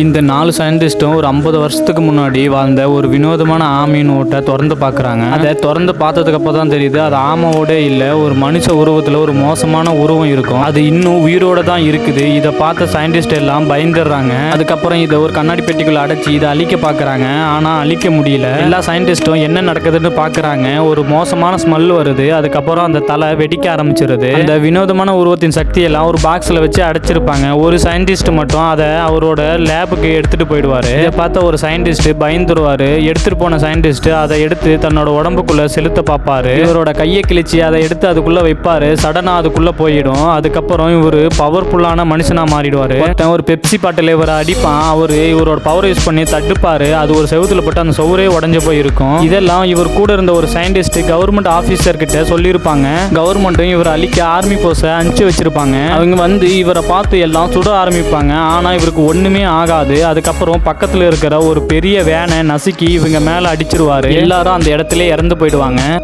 இந்த 4 சயின்டிஸ்ட்டும் ஒரு 50 வருஷத்துக்கு முன்னாடி வாழ்ந்த ஒரு வினோதமான ஆமையின் ஓட்டை திறந்து பார்க்குறாங்க. அதை திறந்து பார்த்ததுக்கு அப்புறம் தான் தெரியுது அது ஆமையோட இல்லை, ஒரு மனுஷ உருவத்தில் ஒரு மோசமான உருவம் இருக்கும். அது இன்னும் உயிரோட தான் இருக்குது. இதை பார்த்த சயின்டிஸ்ட் எல்லாம் பயந்துடுறாங்க. அதுக்கப்புறம் இதை ஒரு கண்ணாடி பெட்டிக்குள்ள அடைச்சி இதை அழிக்க பார்க்குறாங்க. ஆனால் அழிக்க முடியல. எல்லா சயின்டிஸ்ட்டும் என்ன நடக்குதுன்னு பார்க்குறாங்க. ஒரு மோசமான ஸ்மெல் வருது. அதுக்கப்புறம் அந்த தலை வெடிக்க ஆரம்பிச்சிருது. அந்த வினோதமான உருவத்தின் சக்தியெல்லாம் ஒரு பாக்ஸில் வச்சு அடைச்சிருப்பாங்க. ஒரு சயின்டிஸ்ட் மட்டும் அதை அவரோட லேபுக்கு எடுத்துட்டு போயிடுவாரு. இதை பார்த்த ஒரு சயின்டிஸ்ட் பயந்துருவாரு. எடுத்துட்டு போன சயின்டிஸ்ட் அதை எடுத்து தன்னோட உடம்புக்குள்ள செலுத்த பார்ப்பாரு. இவரோட கையை கிழிச்சு அதை எடுத்து அதுக்குள்ள வைப்பாரு. சடனா அதுக்குள்ள போயிடும். அதுக்கப்புறம் இவரு பவர்ஃபுல்லான மனுஷனா மாறிடுவாரு. ஒரு பெப்சி பாட்டில் இவரை அடிப்பான். இவரோட பவர் யூஸ் பண்ணி தடுப்பாரு. அது ஒரு செவுத்துல போட்டு அந்த செவரே உடஞ்சு போயிருக்கும். இதெல்லாம் இவர் கூட இருந்த ஒரு சயின்டிஸ்ட் கவர்மெண்ட் ஆபீசர் கிட்ட சொல்லியிருப்பாங்க. கவர்மெண்ட்டும் இவரை அழிக்க ஆர்மி போர்ஸை அனுப்பிச்சு வச்சிருப்பாங்க. அவங்க வந்து இவரை பார்த்து எல்லாம் சுட ஆரம்பிப்பாங்க. ஆனா இவருக்கு ஒண்ணுமே ஆகாது. அதுக்கப்புறம் பக்கத்துல இருக்கிற ஒரு பெரிய வேனை நசுக்கி இவங்க மேல அடிச்சிருவாரு. எல்லாரும் அந்த இடத்துல இறந்து போயிடுவாங்க.